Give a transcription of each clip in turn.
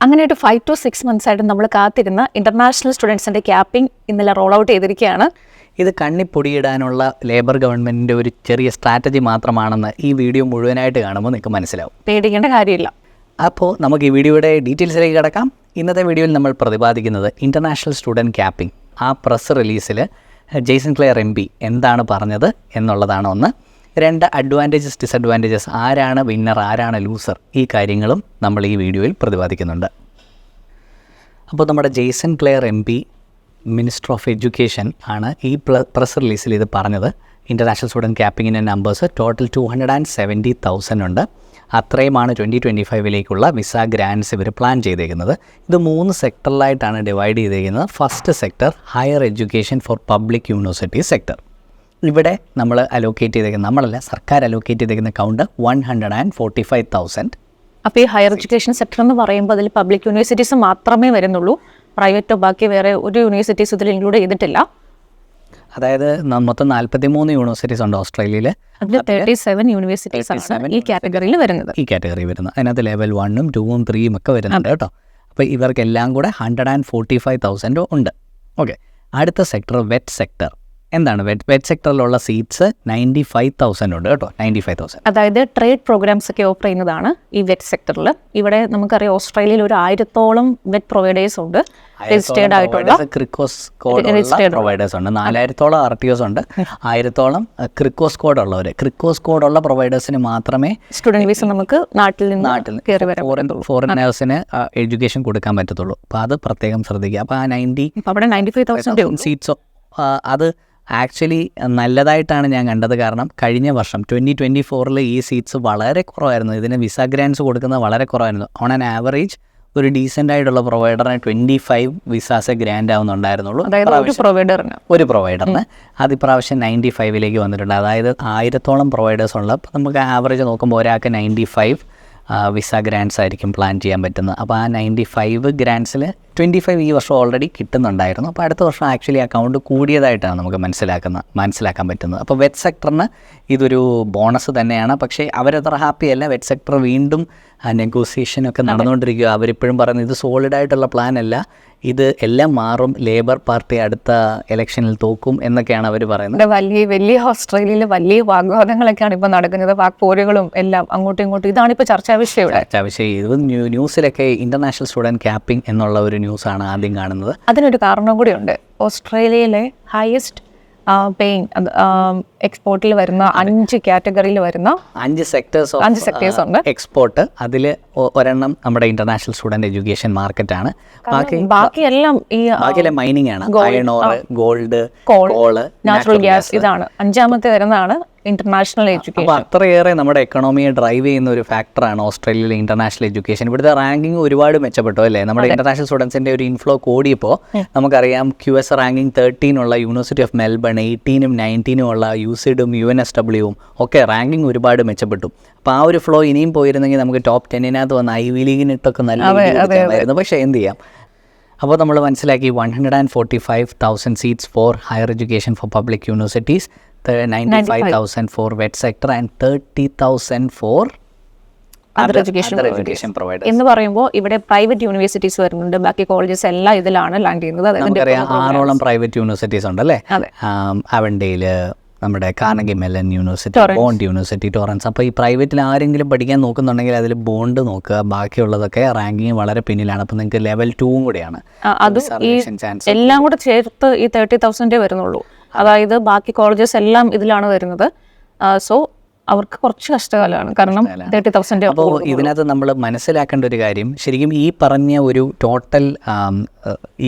അങ്ങനെ ഒരു 5 to 6 months ആയിട്ട് നമ്മൾ കാത്തിരുന്ന ഇന്റർനാഷണൽ സ്റ്റുഡൻസിന്റെ ക്യാപ്പിംഗ് ഇന്നലെ റോൾ ഔട്ട് ചെയ്തിരിക്കുകയാണ്. ഇത് കണ്ണിപ്പൊടിയിടാനുള്ള ലേബർ ഗവൺമെൻറ്റിൻ്റെ ഒരു ചെറിയ സ്ട്രാറ്റജി മാത്രമാണെന്ന് ഈ വീഡിയോ മുഴുവനായിട്ട് കാണുമ്പോൾ നിങ്ങൾക്ക് മനസ്സിലാവും. പേടിക്കേണ്ട കാര്യമില്ല. അപ്പോൾ നമുക്ക് ഈ വീഡിയോയുടെ ഡീറ്റെയിൽസിലേക്ക് കിടക്കാം. ഇന്നത്തെ വീഡിയോയിൽ നമ്മൾ പ്രതിപാദിക്കുന്നത് ഇൻ്റർനാഷണൽ സ്റ്റുഡൻറ്റ് ക്യാപ്പിംഗ്, ആ പ്രസ് റിലീസിൽ ജെയ്സൺ ക്ലെയർ MP എന്താണ് പറഞ്ഞത് എന്നുള്ളതാണ് ഒന്ന്. 2 അഡ്വാൻറ്റേജസ് ഡിസഡ്വാൻറ്റേജസ്, ആരാണ് വിന്നർ ആരാണ് ലൂസർ, ഈ കാര്യങ്ങളും നമ്മൾ ഈ വീഡിയോയിൽ പ്രതിപാദിക്കുന്നുണ്ട്. അപ്പോൾ നമ്മുടെ ജെയ്സൺ Clare MP minister of education ആണ് ഈ പ്രസ് റിലീസിൽ ഇത് പറഞ്ഞത്. ഇൻ്റർനാഷണൽ സ്റ്റുഡൻറ്റ് ക്യാപ്പിങ്ങിൻ്റെ നമ്പേഴ്സ് ടോട്ടൽ 270,000 ഉണ്ട്. അത്രയുമാണ് 2025 വിസ ഗ്രാൻഡ്സ് ഇവർ പ്ലാൻ ചെയ്തേക്കുന്നത്. ഇത് 3 സെക്ടറിലായിട്ടാണ് ഡിവൈഡ് ചെയ്തേക്കുന്നത്. First sector higher education for public university sector. ഇവിടെ നമ്മൾ അലോക്കേറ്റ് ചെയ്തേക്കുന്ന, നമ്മളല്ല സർക്കാർ അലോക്കേറ്റ് ചെയ്തേക്കുന്ന കൗണ്ട് 145,000. അപ്പോൾ ഈ ഹയർ എഡ്യൂക്കേഷൻ സെക്ടർ എന്ന് പറയുമ്പോൾ അതിൽ പബ്ലിക് യൂണിവേഴ്സിറ്റീസ് മാത്രമേ വരുന്നുള്ളൂ. പ്രൈവറ്റോ ബാക്കി വേറെ ഒരു യൂണിവേഴ്സിറ്റീസ് ഇതിൽ ഇൻക്ലൂഡ് ചെയ്തിട്ടില്ല. അതായത് മൊത്തം 43 യൂണിവേഴ്സിറ്റീസ് ഉണ്ട് ഓസ്ട്രേലിയയിൽ. അതിൽ 37 യൂണിവേഴ്സിറ്റീസ് ആണ് ഈ കാറ്റഗറിയിൽ വരുന്നത്. അതിനകത്ത് ലെവൽ 1ഉം 2ഉം 3ഉം ഒക്കെ വരുന്നുണ്ട് കേട്ടോ. അപ്പോൾ ഇവർക്കെല്ലാം കൂടെ 145,000 ഉണ്ട്. ഓക്കെ, അടുത്ത സെക്ടർ വെറ്റ് സെക്ടർ. എന്താണ് വെറ്റ് സെക്ടറിലുള്ള സീറ്റ്സ് 95,000 ഉണ്ട് കേട്ടോ. 95,000 അതായത് ട്രേഡ് പ്രോഗ്രാംസ് ഒക്കെ ഓഫർ ചെയ്യുന്നതാണ് ഈ വെറ്റ് സെക്ടറിൽ. ഇവിടെ നമുക്കറിയാം ഓസ്ട്രേലിയയിൽ ഒരു 1000-ഓളം വെറ്റ് പ്രൊവൈഡേഴ്സ് ഉണ്ട്, രജിസ്റ്റേർഡ് ആയിട്ടുള്ള ക്രിക്കോസ് കോഡ് പ്രൊവൈഡേഴ്സ് ഉണ്ട്. 4000-ഓളം RTOs ഉണ്ട്, 1000-ഓളം ക്രിക്കോസ് കോഡ് ഉള്ളവർ. ക്രിക്കോസ് കോഡുള്ള പ്രൊവൈഡേഴ്സിന് മാത്രമേ സ്റ്റുഡൻറ് വിസ നമുക്ക് നാട്ടിൽ കയറി വരാൻ, ഫോറിനേഴ്സിന് എഡ്യൂക്കേഷൻ കൊടുക്കാൻ പറ്റത്തുള്ളൂ. അപ്പോൾ അത് പ്രത്യേകം ശ്രദ്ധിക്കുക. അപ്പോൾ ആ 95,000 സീറ്റ്സോ അത് ആക്ച്വലി നല്ലതായിട്ടാണ് ഞാൻ കണ്ടത്. കാരണം കഴിഞ്ഞ വർഷം 2024 ഈ സീറ്റ്സ് വളരെ കുറവായിരുന്നു. ഇതിന് വിസ ഗ്രാൻഡ്സ് കൊടുക്കുന്നത് വളരെ കുറവായിരുന്നു. ഓൺ ആൻ ആവറേജ് ഒരു ഡീസൻ്റ് ആയിട്ടുള്ള പ്രൊവൈഡറിന് 25 വിസാസ് ഗ്രാൻഡ് ആവുന്നുണ്ടായിരുന്നുള്ളൂ ഒരു പ്രൊവൈഡറിന്. അത് ഇപ്രാവശ്യം 95 വന്നിട്ടുണ്ട്. അതായത് 1000-ഓളം പ്രൊവൈഡേഴ്സ് ഉള്ള, അപ്പോൾ നമുക്ക് ആവറേജ് നോക്കുമ്പോൾ ഒരാൾക്ക് 95 വിസ ഗ്രാൻഡ്സ് ആയിരിക്കും പ്ലാൻ ചെയ്യാൻ പറ്റുന്നത്. അപ്പോൾ ആ 95 ഗ്രാൻഡ്സിൽ 25 ഈ വർഷം ഓൾറെഡി കിട്ടുന്നുണ്ടായിരുന്നു. അപ്പോൾ അടുത്ത വർഷം ആക്ച്വലി അക്കൗണ്ട് കൂടിയതായിട്ടാണ് നമുക്ക് മനസ്സിലാക്കാൻ പറ്റുന്നത്. അപ്പോൾ വെറ്റ് സെക്ടറിന് ഇതൊരു ബോണസ് തന്നെയാണ്. പക്ഷേ അവരത്ര ഹാപ്പിയല്ല. വെറ്റ് സെക്ടർ വീണ്ടും നെഗോസിയേഷനൊക്കെ നടന്നുകൊണ്ടിരിക്കുക. അവരിപ്പോഴും പറയുന്നത് ഇത് സോളിഡായിട്ടുള്ള പ്ലാൻ അല്ല, ഇത് എല്ലാം മാറും, ലേബർ പാർട്ടി അടുത്ത ഇലക്ഷനിൽ തോക്കും എന്നൊക്കെയാണ് അവർ പറയുന്നത്. വലിയ ഓസ്ട്രേലിയയിൽ വലിയ വാഗ്വാദങ്ങളൊക്കെയാണ് ഇപ്പോൾ നടക്കുന്നത്. വാക്പോരുകളും എല്ലാം അങ്ങോട്ടും ഇങ്ങോട്ടും. ഇതാണിപ്പോൾ ചർച്ചാ വിഷയം. ഇത് ന്യൂസിലൊക്കെ ഇൻ്റർനാഷണൽ സ്റ്റുഡൻറ്റ് ക്യാപ്പിംഗ് എന്നുള്ള ഒരു ന്യൂസാണ് ആദ്യം കാണുന്നത്. അതിനൊരു കാരണം കൂടിയുണ്ട്. ഓസ്ട്രേലിയയിലെ ഹയസ്റ്റ് പേയിങ് എക്സ്പോർട്ടിൽ വരുന്ന 5 കാറ്റഗറിയിൽ വരുന്ന 5 സെക്ടേഴ്സ് ഉണ്ട് എക്സ്പോർട്ട്. അതിൽ ഒരെണ്ണം നമ്മുടെ ഇന്റർനാഷണൽ സ്റ്റുഡന്റ് എഡ്യൂക്കേഷൻ മാർക്കറ്റ് ആണ്. ബാക്കിയെല്ലാം മൈനിങ് ആണ്. Iron or, gold, call, natural gas. ഇതാണ് 5ാമത്തെ വരുന്നതാണ് ഇന്റർനാഷണൽ എഡ്യൂക്കേഷൻ. അപ്പോൾ അത്രയേറെ നമ്മുടെ എക്കണോമിയെ ഡ്രൈവ് ചെയ്യുന്ന ഒരു ഫാക്ടറാണ് ഓസ്ട്രേലിയയിലെ ഇന്റർനാഷണൽ എഡ്യൂക്കേഷൻ. ഇവിടുത്തെ റാങ്കിങ് ഒരുപാട് മെച്ചപ്പെട്ടു അല്ലേ? നമ്മുടെ ഇന്റർനാഷണൽ സ്റ്റുഡൻസിന്റെ ഒരു ഇൻഫ്ലോ കൂടിയപ്പോൾ നമുക്കറിയാം QS റാങ്കിങ് 13 ഉള്ള യൂണിവേഴ്സിറ്റി ഓഫ് മെൽബൺ, 18ഉം 19ഉം ഉള്ള UCIDും UNSWയും ഒക്കെ റാങ്കിങ് ഒരുപാട് മെച്ചപ്പെട്ടു. അപ്പോൾ ആ ഒരു ഫ്ലോ ഇനിയും പോയിരുന്നെങ്കിൽ നമുക്ക് ടോപ്പ് 10-നകത്ത് വന്ന് ഐവി ലീഗിനിട്ടൊക്കെ നല്ലതായിരുന്നു. പക്ഷേ എന്ത് ചെയ്യാം. അപ്പോൾ നമ്മൾ മനസ്സിലാക്കി 145,000 seats four higher education for public universities, 95,000 for vet sector and 30,000 for other education providers. എന്ന് പറയുമ്പോൾ ഇവിടെ പ്രൈവറ്റ് യൂണിവേഴ്സിറ്റീസ് വരുന്നുണ്ട്. ബാക്കി കോളേജസ് എല്ലാം ഇതിലാണ് ലാൻഡ് ചെയ്യുന്നത്. നമുക്കറിയാം 6ഓളം പ്രൈവറ്റ് യൂണിവേഴ്സിറ്റീസ് ഉണ്ടല്ലേ? അവൻഡേയിൽ നമ്മുടെ Carnegie melon university, bond university, Torrance. അപ്പോൾ ഈ പ്രൈവറ്റിൽ ആരെങ്കിലും പഠിക്കാൻ നോക്കുന്നുണ്ടെങ്കിൽ അതിൽ ബോണ്ട് നോക്കുക. ബാക്കിയുള്ളതൊക്കെ റാങ്കിങ് വളരെ പിന്നിലാണ്. അപ്പോൾ നിങ്ങൾക്ക് ലെവൽ 2ഉം കൂടെയാണ്. എല്ലാം കൂടെ ചേർത്ത് ഈ 30,000 വരുന്നുള്ളൂ. അതായത് ബാക്കി കോളേജസ് എല്ലാം ഇതിലാണ് വരുന്നത്. സോ അവർക്ക് കുറച്ച് കഷ്ടകാലമാണ്. കാരണം 30,000. അപ്പോൾ ഇതിനകത്ത് നമ്മൾ മനസ്സിലാക്കേണ്ട ഒരു കാര്യം, ശരിക്കും ഈ പറഞ്ഞ ഒരു ടോട്ടൽ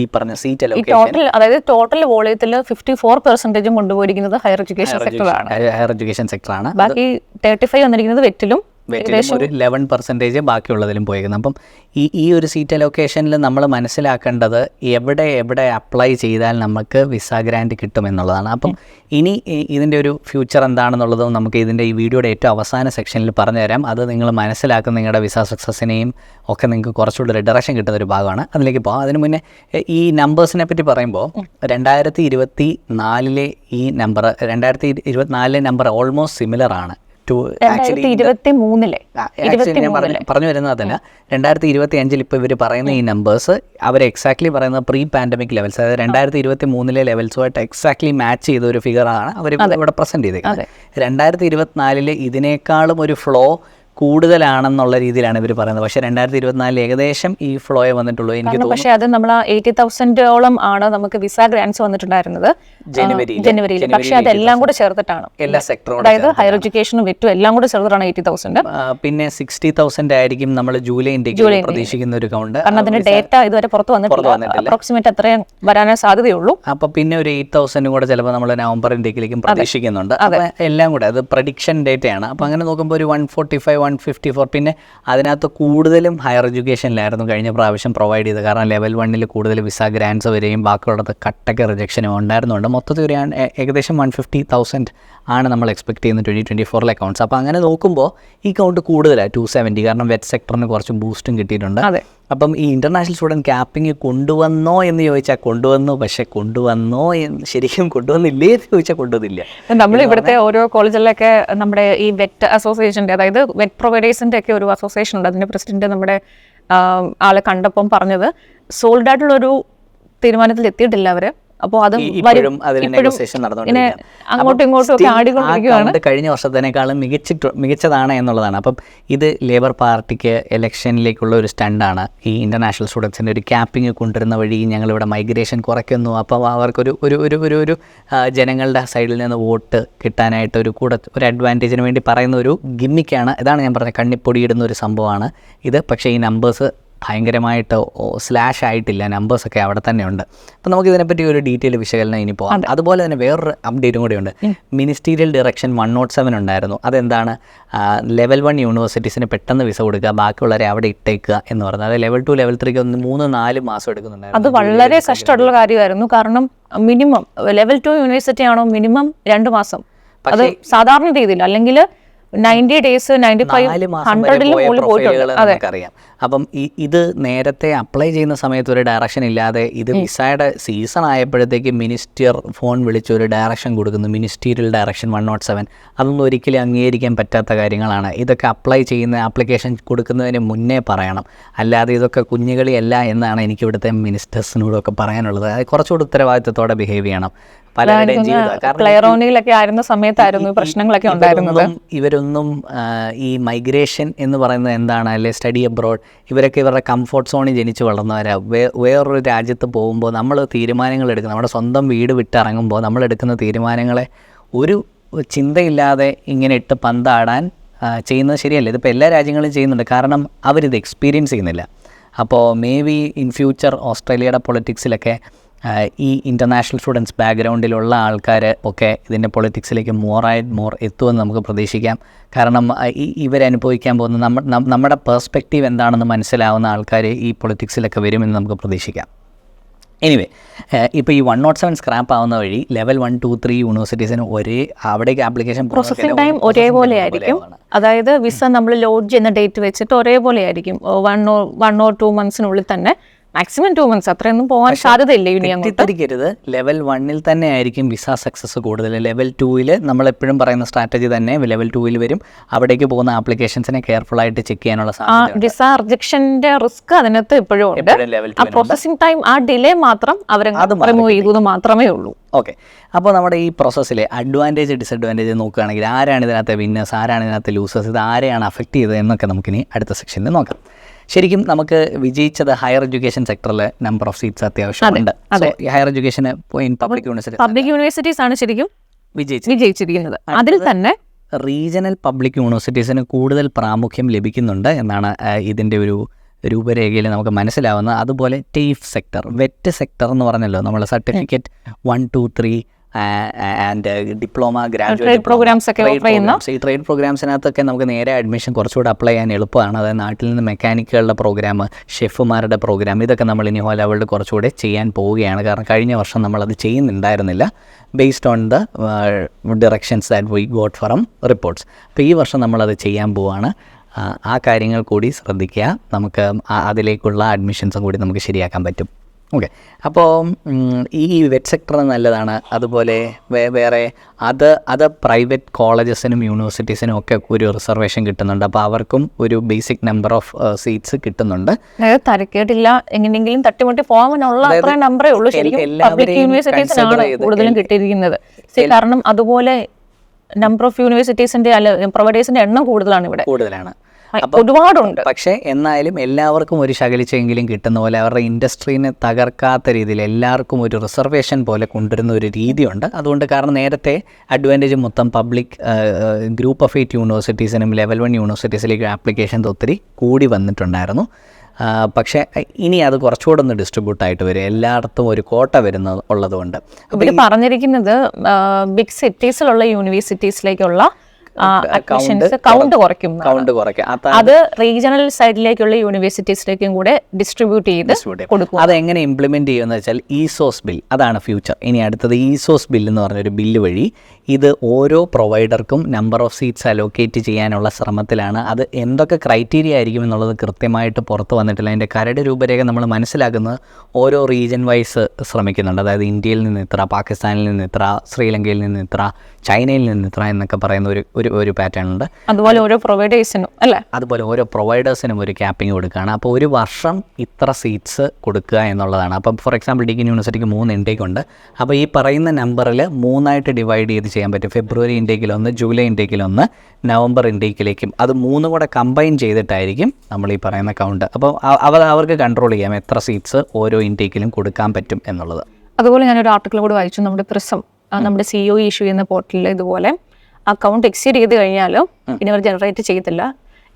ഈ പറഞ്ഞ സീറ്റ് ടോട്ടൽ, അതായത് ടോട്ടൽ വോളിയത്തിൽ 54% കൊണ്ടുപോയിരിക്കുന്നത് ഹയർ എഡ്യൂക്കേഷൻ സെക്ടറാണ്. ബാക്കി 35 വന്നിരിക്കുന്നത് വെറ്റിലും ഒരു 11% ബാക്കിയുള്ളതിലും പോയിരിക്കുന്നത്. അപ്പം ഈ ഒരു സീറ്റ് അലോക്കേഷനിൽ നമ്മൾ മനസ്സിലാക്കേണ്ടത് എവിടെ അപ്ലൈ ചെയ്താൽ നമുക്ക് വിസ ഗ്രാൻഡ് കിട്ടുമെന്നുള്ളതാണ്. അപ്പം ഇനി ഇതിൻ്റെ ഒരു ഫ്യൂച്ചർ എന്താണെന്നുള്ളതും നമുക്ക് ഇതിൻ്റെ ഈ വീഡിയോയുടെ ഏറ്റവും അവസാന സെക്ഷനിൽ പറഞ്ഞു തരാം. അത് നിങ്ങൾ മനസ്സിലാക്കുന്ന നിങ്ങളുടെ വിസ സക്സസിനെയും ഒക്കെ നിങ്ങൾക്ക് കുറച്ചുകൂടി ഒരു ഡയറക്ഷൻ കിട്ടുന്ന ഒരു ഭാഗമാണ്. അതിലേക്ക് പോകാം. അതിന് മുന്നേ ഈ നമ്പേഴ്സിനെ പറ്റി പറയുമ്പോൾ 2024 ഈ നമ്പർ 2024 നമ്പർ ഓൾമോസ്റ്റ് സിമിലർ ആണ് പറഞ്ഞു വരുന്നത് അതല്ല, 2025 ഇപ്പോൾ ഇവർ പറയുന്ന ഈ നമ്പേഴ്സ് അവർ എക്സാക്ട്ലി പറയുന്നത് പ്രീ പാൻഡമിക് ലെവൽസ്, അതായത് 2023 ലെവൽസുമായിട്ട് എക്സാക്ട്ലി മാച്ച് ചെയ്ത ഒരു ഫിഗറാണ് അവർ ഇവിടെ പ്രസന്റ് ചെയ്തേക്കുന്നത്. 2024 ഇതിനേക്കാളും ഒരു ഫ്ലോ കൂടുതലാണെന്നുള്ള രീതിയിലാണ് ഇവർ പറയുന്നത്. പക്ഷേ 2024 ഏകദേശം ഈ ഫ്ലോയെ വന്നിട്ടുള്ളൂ എനിക്ക് തോന്നുന്നു. പക്ഷേ അത് നമ്മൾ 80,000ഓളം ആണ് നമുക്ക് വിസ ഗ്രാൻസ് വന്നിട്ടുണ്ടായിരുന്നത് ജനുവരിയിൽ. പക്ഷേ അതെല്ലാം കൂടെ ചേർത്തിട്ടാണ് എല്ലാ സെക്ടറും, അതായത് ഹയർ എഡ്യൂക്കേഷനും വിറ്റും എല്ലാം കൂടെ ചേർത്തിട്ടാണ് 80,000. പിന്നെ 60,000 ആയിരിക്കും നമ്മൾ ജൂലൈ പ്രതീക്ഷിക്കുന്ന ഒരു കൗണ്ട്. കാരണം അതിന്റെ ഡേറ്റ ഇതുവരെ പുറത്ത് വന്നിട്ടില്ല. അപ്രോക്സിമേറ്റ് അത്രയും വരാനേ സാധ്യതയുള്ളൂ. അപ്പൊ പിന്നെ ഒരു 8,000 കൂടെ ചിലപ്പോൾ നമ്മൾ നവംബർ ഇന്ത്യയിലേക്കും പ്രതീക്ഷിക്കുന്നുണ്ട്. അപ്പൊ എല്ലാം കൂടെ അത് പ്രഡിക്ഷൻ ഡേറ്റയാണ്. അപ്പൊ അങ്ങനെ നോക്കുമ്പോൾ ഒരു 145 154. പിന്നെ അതിനകത്ത് കൂടുതലും ഹയർ എഡ്യൂക്കേഷനിലായിരുന്നു കഴിഞ്ഞ പ്രാവശ്യം പ്രൊവൈഡ് ചെയ്തത്. കാരണം ലെവൽ 1 കൂടുതൽ വിസ ഗ്രാൻസ് വരികയും ബാക്കിയുള്ളത് കട്ടൊക്കെ റിജക്ഷനും ഉണ്ടായിരുന്നുണ്ട്. മൊത്തത്തിൽ ഒരു ഏകദേശം 150,000 ആണ് നമ്മൾ എക്സ്പെക്ട് ചെയ്യുന്ന 2024 അക്കൗണ്ട്സ്. അപ്പോൾ അങ്ങനെ നോക്കുമ്പോൾ ഈ കൗണ്ട് കൂടുതലാണ് 270. കാരണം വെറ്റ് സെക്ടറിന് കുറച്ച് ബൂസ്റ്റും കിട്ടിയിട്ടുണ്ട്. അപ്പം ഈ ഇൻ്റർനാഷണൽ സ്റ്റുഡൻറ്റ് ക്യാപ്പിംഗ് കൊണ്ടുവന്നോ എന്ന് ചോദിച്ചാൽ കൊണ്ടുവന്നു. പക്ഷേ കൊണ്ടുവന്നോ ശരിക്കും കൊണ്ടുവന്നില്ലേ എന്ന് ചോദിച്ചാൽ കൊണ്ടുവന്നില്ല. നമ്മൾ ഇവിടുത്തെ ഓരോ കോളേജിലൊക്കെ നമ്മുടെ ഈ വെറ്റ് അസോസിയേഷൻ്റെ, അതായത് വെറ്റ് പ്രൊവൈഡേഴ്സിൻ്റെ ഒക്കെ ഒരു അസോസിയേഷൻ ഉണ്ട്. അതിൻ്റെ പ്രസിഡന്റ് നമ്മുടെ ആളെ കണ്ടപ്പം പറഞ്ഞത് സോൾഡ് ആയിട്ടുള്ളൊരു തീരുമാനത്തിൽ എത്തിയിട്ടില്ല അവർ. അപ്പോൾ അത് അങ്ങോട്ടും ഇങ്ങോട്ടും ഒക്കെ ആടിക്കൊണ്ടിരിക്കുകയാണ്. കഴിഞ്ഞ വർഷത്തിനേക്കാളും മികച്ചതാണ് എന്നുള്ളതാണ്. അപ്പം ഇത് ലേബർ പാർട്ടിക്ക് ഇലക്ഷനിലേക്കുള്ള ഒരു സ്റ്റണ്ടാണ്. ഈ ഇന്റർനാഷണൽ സ്റ്റുഡൻസിൻ്റെ ഒരു ക്യാപ്പിംഗ് കൊണ്ടുവരുന്ന വഴി ഞങ്ങളിവിടെ മൈഗ്രേഷൻ കുറയ്ക്കുന്നു. അപ്പോൾ അവർക്കൊരു ഒരു ഒരു ഒരു ഒരു ജനങ്ങളുടെ സൈഡിൽ നിന്ന് വോട്ട് കിട്ടാനായിട്ട് ഒരു അഡ്വാൻറ്റേജിന് വേണ്ടി പറയുന്ന ഒരു ഗിമ്മിക്കാണ്. ഇതാണ് ഞാൻ പറഞ്ഞത്, കണ്ണിപ്പൊടിയിടുന്ന ഒരു സംഭവമാണ് ഇത്. പക്ഷേ ഈ നമ്പേഴ്സ് ഭയങ്കരമായിട്ട് സ്ലാഷ് ആയിട്ടില്ല, നമ്പേഴ്സൊക്കെ അവിടെ തന്നെ ഉണ്ട്. അപ്പോൾ നമുക്ക് ഇതിനെപ്പറ്റി ഒരു ഡീറ്റെയിൽ വിശകലനം ഇനി പോകാം. അതുപോലെ തന്നെ വേറൊരു അപ്ഡേറ്റും കൂടെയുണ്ട്. മിനിസ്റ്റീരിയൽ ഡയറക്ഷൻ 107 ഉണ്ടായിരുന്നു. അതെന്താണ്? ലെവൽ 1 യൂണിവേഴ്സിറ്റീസിന് പെട്ടെന്ന് വിസ കൊടുക്കുക, ബാക്കിയുള്ളവരെ അവിടെ ഇട്ടേക്കുക എന്ന് പറയുന്നത്. അത് ലെവൽ 2 ലെവൽ 3 3-4 മാസം എടുക്കുന്നുണ്ടായിരുന്നു. അത് വളരെ കഷ്ടമുള്ള കാര്യമായിരുന്നു. കാരണം മിനിമം ലെവൽ 2 യൂണിവേഴ്സിറ്റി ആണോ മിനിമം 2 മാസം, അത് സാധാരണ രീതിയിൽ അല്ലെങ്കിൽ 90 ഡേയ്സ് 95 100 നമുക്കറിയാം. അപ്പം ഇത് നേരത്തെ അപ്ലൈ ചെയ്യുന്ന സമയത്ത് ഒരു ഡയറക്ഷൻ ഇല്ലാതെ ഇത് വിസയുടെ സീസൺ ആയപ്പോഴത്തേക്ക് മിനിസ്റ്റർ ഫോൺ വിളിച്ച് ഒരു ഡയറക്ഷൻ കൊടുക്കുന്നു, മിനിസ്റ്റീരിയൽ ഡയറക്ഷൻ 107. അതൊന്നും ഒരിക്കലും അംഗീകരിക്കാൻ പറ്റാത്ത കാര്യങ്ങളാണ്. ഇതൊക്കെ അപ്ലൈ ചെയ്യുന്ന ആപ്ലിക്കേഷൻ കൊടുക്കുന്നതിന് മുന്നേ പറയണം, അല്ലാതെ ഇതൊക്കെ കുഞ്ഞുകളിയല്ല എന്നാണ് എനിക്ക് ഇവിടുത്തെ മിനിസ്റ്റേഴ്സിനോടൊക്കെ പറയാനുള്ളത്. അത് കുറച്ചുകൂടി ഉത്തരവാദിത്തത്തോടെ ബിഹേവ് ചെയ്യണം. പലരുടെയും ജീവിതം ആയിരുന്ന സമയത്തായിരുന്നു പ്രശ്നങ്ങളൊക്കെ ഉണ്ടായിരുന്നത്. ഇവരൊന്നും ഈ മൈഗ്രേഷൻ എന്ന് പറയുന്നത് എന്താണ്, അല്ലെ സ്റ്റഡി അബ്രോഡ്, ഇവരൊക്കെ ഇവരുടെ കംഫോർട്ട് സോണിൽ ജനിച്ച് വളർന്നവരാ. വേറൊരു രാജ്യത്ത് പോകുമ്പോൾ നമ്മൾ തീരുമാനങ്ങൾ എടുക്കുന്നത്, നമ്മുടെ സ്വന്തം വീട് വിട്ടിറങ്ങുമ്പോൾ നമ്മൾ എടുക്കുന്ന തീരുമാനങ്ങളെ ഒരു ചിന്തയില്ലാതെ ഇങ്ങനെ ഇട്ട് പന്താടാൻ ചെയ്യുന്നത് ശരിയല്ല. ഇതിപ്പോൾ എല്ലാ രാജ്യങ്ങളും ചെയ്യുന്നുണ്ട്, കാരണം അവരിത് എക്സ്പീരിയൻസ് ചെയ്യുന്നില്ല. അപ്പോൾ മേ ബി ഇൻ ഫ്യൂച്ചർ ഓസ്ട്രേലിയയുടെ പൊളിറ്റിക്സിലൊക്കെ ഈ ഇൻ്റർനാഷണൽ സ്റ്റുഡൻസ് ബാക്ക്ഗ്രൗണ്ടിലുള്ള ആൾക്കാർ ഒക്കെ ഇതിൻ്റെ പൊളിറ്റിക്സിലേക്ക് മോർ എത്തുമെന്ന് നമുക്ക് പ്രതീക്ഷിക്കാം. കാരണം ഇവരനുഭവിക്കാൻ പോകുന്ന നമ്മുടെ പെർസ്പെക്റ്റീവ് എന്താണെന്ന് മനസ്സിലാവുന്ന ആൾക്കാർ ഈ പൊളിറ്റിക്സിലൊക്കെ വരുമെന്ന് നമുക്ക് പ്രതീക്ഷിക്കാം. എനിവേ, ഇപ്പോൾ ഈ 107 സ്ക്രാപ്പ് ആവുന്ന വഴി ലെവൽ 1, 2, 3 യൂണിവേഴ്സിറ്റീസിന് അവിടേക്ക് ആപ്ലിക്കേഷൻ പ്രോസസ്സിംഗ് ടൈം ഒരേപോലെ ആയിരിക്കും. അതായത് വിസ നമ്മൾ ലോഡ് ചെയ്യുന്ന ഡേറ്റ് വെച്ചിട്ട് ഒരേപോലെ ആയിരിക്കും. 1 or 2 months തന്നെ, മാക്സിമം 2 months, അത്രയൊന്നും പോകാൻ സാധ്യതയില്ല. തെറ്റിദ്ധരിക്കരുത്, ലെവൽ 1 തന്നെ ആയിരിക്കും വിസ സക്സസ് കൂടുതൽ. ലെവൽ 2 നമ്മളെപ്പോഴും പറയുന്ന സ്ട്രാറ്റജി തന്നെ ലെവൽ 2 വരും. അവിടേക്ക് പോകുന്ന ആപ്ലിക്കേഷൻസിനെ കെയർഫുൾ ആയിട്ട് ചെക്ക് ചെയ്യാനുള്ള സാധ്യത. വിസ റിജക്ഷന്റെ റിസ്ക് അതിനകത്ത് ഇപ്പോഴും ഉണ്ട്. ആ പ്രോസസിംഗ് ടൈം, ആ ഡിലേ മാത്രം അവർ റിമൂവ് ചെയ്തത് മാത്രമേ ഉള്ളൂ. ഓക്കെ, അപ്പോൾ നമ്മുടെ ഈ പ്രോസസ്സിലെ അഡ്വാൻറ്റേജ് ഡിസഡ്വാൻറ്റേജ് നോക്കുകയാണെങ്കിൽ ആരാണ് ഇതിനകത്ത് വിന്നേഴ്സ്, ആരാണ് ഇതിനകത്ത് ലൂസേഴ്സ്, ഇത് ആരെയാണ് അഫക്റ്റ് ചെയ്തത് എന്നൊക്കെ നമുക്കിനി അടുത്ത സെക്ഷനിൽ നോക്കാം. ശരിക്കും നമുക്ക് വിജയിച്ചത് ഹയർ എഡ്യൂക്കേഷൻ സെക്ടറിൽ നമ്പർ ഓഫ് സീറ്റ്സ് അത്യാവശ്യമുണ്ട്. ഹയർ എഡ്യൂക്കേഷൻ പബ്ലിക് യൂണിവേഴ്സിറ്റീസ് ആണ് ശരിക്കും വിജയിച്ചിരിക്കുന്നത്. അതിൽ തന്നെ റീജിയണൽ പബ്ലിക് യൂണിവേഴ്സിറ്റീസിന് കൂടുതൽ പ്രാമുഖ്യം ലഭിക്കുന്നുണ്ട് എന്നാണ് ഇതിൻ്റെ ഒരു രൂപരേഖയിൽ നമുക്ക് മനസ്സിലാവുന്നത്. അതുപോലെ ടേഫ് സെക്ടർ, വെറ്റ് സെക്ടർ എന്ന് പറഞ്ഞല്ലോ, നമ്മൾ certificate 1, 2, 3 and diploma, graduate programs ഒക്കെ ഈ ട്രേഡ് പ്രോഗ്രാംസിനകത്തൊക്കെ നമുക്ക് നേരെ അഡ്മിഷൻ കുറച്ചുകൂടെ അപ്ലൈ ചെയ്യാൻ എളുപ്പമാണ്. അതായത് നാട്ടിൽ നിന്ന് മെക്കാനിക്കുകളുടെ പ്രോഗ്രാം, ഷെഫുമാരുടെ പ്രോഗ്രാം, ഇതൊക്കെ നമ്മൾ ഇനി ലെവലിൽ കുറച്ചുകൂടെ ചെയ്യാൻ പോവുകയാണ്. കാരണം കഴിഞ്ഞ വർഷം നമ്മളത് ചെയ്യുന്നുണ്ടായിരുന്നില്ല, based on the directions that we got from reports. അപ്പോൾ ഈ വർഷം നമ്മളത് ചെയ്യാൻ പോവുകയാണ്. ആ കാര്യങ്ങൾ കൂടി ശ്രദ്ധിക്കുക. നമുക്ക് അതിലേക്കുള്ള അഡ്മിഷൻസും കൂടി നമുക്ക് ശരിയാക്കാൻ പറ്റും. ഓക്കെ. അപ്പോൾ ഈ വെറ്റ് സെക്ടർ നല്ലതാണ്. അതുപോലെ വേറെ അത് പ്രൈവറ്റ് കോളേജസിനും യൂണിവേഴ്സിറ്റീസിനും ഒക്കെ ഒരു റിസർവേഷൻ കിട്ടുന്നുണ്ട്. അപ്പോൾ അവർക്കും ഒരു ബേസിക് നമ്പർ ഓഫ് സീറ്റ്സ് കിട്ടുന്നുണ്ട്. അതായത് തരക്കേടില്ല, എങ്ങനെയെങ്കിലും തട്ടിമുട്ടി പോകാനുള്ള അത്ര നമ്പറേ ഉള്ളൂ. ശരിക്കും പബ്ലിക് യൂണിവേഴ്സിറ്റീസിനാണ് കൂടുതലും കിട്ടിയിരിക്കുന്നത്. കാരണം അതുപോലെ നമ്പർ ഓഫ് യൂണിവേഴ്സിറ്റീസിന്റെ അല്ല പ്രൊവൈഡേഴ്സിന്റെ എണ്ണം കൂടുതലാണ്. ഒരുപാടുണ്ട്. പക്ഷേ എന്നാലും എല്ലാവർക്കും ഒരു ശകലിച്ചെങ്കിലും കിട്ടുന്ന പോലെ അവരുടെ ഇൻഡസ്ട്രീനെ തകർക്കാത്ത രീതിയിൽ എല്ലാവർക്കും ഒരു റിസർവേഷൻ പോലെ കൊണ്ടുവരുന്ന ഒരു രീതിയുണ്ട്. അതുകൊണ്ട് കാരണം നേരത്തെ അഡ്വാൻറ്റേജ് മൊത്തം പബ്ലിക് ഗ്രൂപ്പ് ഓഫ് 8 യൂണിവേഴ്സിറ്റീസിനും ലെവൽ 1 യൂണിവേഴ്സിറ്റീസിലേക്ക് ആപ്ലിക്കേഷൻസ് ഒത്തിരി കൂടി വന്നിട്ടുണ്ടായിരുന്നു. പക്ഷേ ഇനി അത് കുറച്ചുകൂടെ ഒന്ന് ഡിസ്ട്രിബ്യൂട്ട് ആയിട്ട് വരും, എല്ലായിടത്തും ഒരു കോട്ട ഉള്ളതുകൊണ്ട്. ഇവർ പറഞ്ഞിരിക്കുന്നത് ബിഗ് സിറ്റീസിലുള്ള യൂണിവേഴ്സിറ്റീസിലേക്കുള്ള കൗണ്ട് കുറയ്ക്കും. അത് റീജിയണൽ സൈഡിലേക്കുള്ള യൂണിവേഴ്സിറ്റീസിലേക്കും കൂടെ ഡിസ്ട്രിബ്യൂട്ട് ചെയ്ത് കൊടുക്കും. അതെങ്ങനെ ഇംപ്ലിമെന്റ് ചെയ്യുമെന്ന് വെച്ചാൽ ഈസോസ് ബിൽ, അതാണ് ഫ്യൂച്ചർ. ഇനി അടുത്തത് ഈസോസ് ബിൽ എന്ന് പറഞ്ഞൊരു ബില്ല് വഴി ഇത് ഓരോ പ്രൊവൈഡർക്കും നമ്പർ ഓഫ് സീറ്റ്സ് അലോക്കേറ്റ് ചെയ്യാനുള്ള ശ്രമത്തിലാണ്. അത് എന്തൊക്കെ ക്രൈറ്റീരിയ ആയിരിക്കും എന്നുള്ളത് കൃത്യമായിട്ട് പുറത്ത് വന്നിട്ടില്ല. അതിൻ്റെ കരട് രൂപരേഖ നമ്മൾ മനസ്സിലാക്കുന്നത് ഓരോ റീജിയൻ വൈസ് ശ്രമിക്കുന്നുണ്ട്. അതായത് ഇന്ത്യയിൽ നിന്ന് ഇത്ര, പാകിസ്ഥാനിൽ നിന്ന് ഇത്ര, ശ്രീലങ്കയിൽ നിന്ന് ഇത്ര, ചൈനയിൽ നിന്ന് ഇത്ര എന്നൊക്കെ പറയുന്ന ഒരു പാറ്റേൺ ഉണ്ട്. അതുപോലെ ഓരോ പ്രൊവൈഡേഴ്സിനും അല്ലേ, അതുപോലെ ഓരോ പ്രൊവൈഡേഴ്സിനും ഒരു ക്യാപ്പിംഗ് കൊടുക്കുകയാണ്. അപ്പോൾ ഒരു വർഷം ഇത്ര സീറ്റ്സ് കൊടുക്കുക എന്നുള്ളതാണ്. അപ്പം ഫോർ എക്സാമ്പിൾ ഡീൻ യൂണിവേഴ്സിറ്റിക്ക് 3 ഇൻടേക്ക് ഉണ്ട്. അപ്പോൾ ഈ പറയുന്ന നമ്പറിൽ 3ആയിട്ട് ഡിവൈഡ് ചെയ്ത് ചെയ്യാൻ പറ്റും. ഫെബ്രുവരി ഇൻടേക്കിലൊന്ന്, ജൂലൈ ഇൻടേക്കിലൊന്ന്, നവംബർ ഇൻടേക്കിലേക്കും. അത് 3 കൂടെ കമ്പൈൻ ചെയ്തിട്ടായിരിക്കും നമ്മൾ ഈ പറയുന്ന കൗണ്ട്. അപ്പോൾ അവർക്ക് കൺട്രോൾ ചെയ്യാം എത്ര സീറ്റ്സ് ഓരോ ഇൻടേക്കിലും കൊടുക്കാൻ പറ്റും എന്നുള്ളത്. അതുപോലെ ഞാനൊരു ആർട്ടിക്കിൾ കൂടി വായിച്ചു. നമ്മുടെ പ്രിസം, നമ്മുടെ CEO ഇഷ്യൂ ചെയ്യുന്ന പോർട്ടലിൽ ഇതുപോലെ അക്കൗണ്ട് എക്സീഡ് ചെയ്ത് കഴിഞ്ഞാലും ഇനി അവർ ജനറേറ്റ് ചെയ്തില്ല,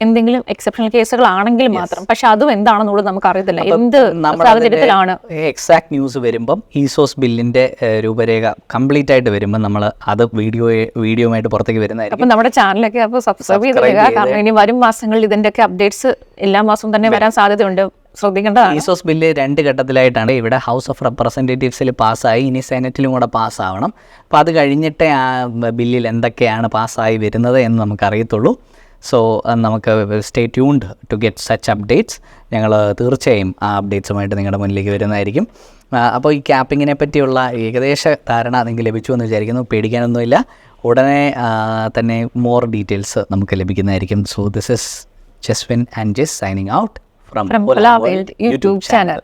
എന്തെങ്കിലും എക്സെപ്ഷണൽ കേസുകളാണെങ്കിൽ മാത്രം. പക്ഷെ അതും എന്താണെന്നുള്ളത് നമുക്ക് അറിയത്തില്ല, എന്ത് സാഹചര്യത്തിലാണ്. എക്സാക്ട് ന്യൂസ് വരുമ്പം ഈസോസ് ബില്ലിന്റെ രൂപരേഖ കംപ്ലീറ്റ് ആയിട്ട് വരുമ്പോൾ നമ്മൾ അത് വീഡിയോയുമായിട്ട് പുറത്തേക്ക് വരുന്നതായിരിക്കും. അപ്പം നമ്മുടെ ചാനലൊക്കെ അപ്പോൾ സബ്സ്ക്രൈബ് ചെയ്തിരിക്കുക. കാരണം ഇനി വരും മാസങ്ങളിൽ ഇതിൻ്റെയൊക്കെ അപ്ഡേറ്റ്സ് എല്ലാ മാസവും തന്നെ വരാൻ സാധ്യതയുണ്ട്, ശ്രദ്ധിക്കേണ്ടതാണ്. ഈസോസ് ബില്ല് 2 ഘട്ടത്തിലായിട്ടാണ്. ഇവിടെ ഹൗസ് ഓഫ് റെപ്രസെൻറ്റേറ്റീവ്സിൽ പാസ്സായി, ഇനി സെനറ്റിലും കൂടെ പാസ്സാവണം. അപ്പോൾ അത് കഴിഞ്ഞിട്ടേ ആ ബില്ലിൽ എന്തൊക്കെയാണ് പാസ്സായി വരുന്നത് എന്ന് നമുക്കറിയത്തുള്ളൂ. സോ നമുക്ക് stay tuned to get such updates. ഞങ്ങൾ തീർച്ചയായും ആ അപ്ഡേറ്റ്സുമായിട്ട് നിങ്ങളുടെ മുന്നിലേക്ക് വരുന്നതായിരിക്കും. അപ്പോൾ ഈ ക്യാപ്പിങ്ങിനെ പറ്റിയുള്ള ഏകദേശ ധാരണ നിങ്ങൾക്ക് ലഭിച്ചു എന്ന് വിചാരിക്കുന്നു. പേടിക്കാനൊന്നുമില്ല, ഉടനെ തന്നെ മോർ ഡീറ്റെയിൽസ് നമുക്ക് ലഭിക്കുന്നതായിരിക്കും. So this is Jeswin and Jess signing out from Ola World YouTube channel.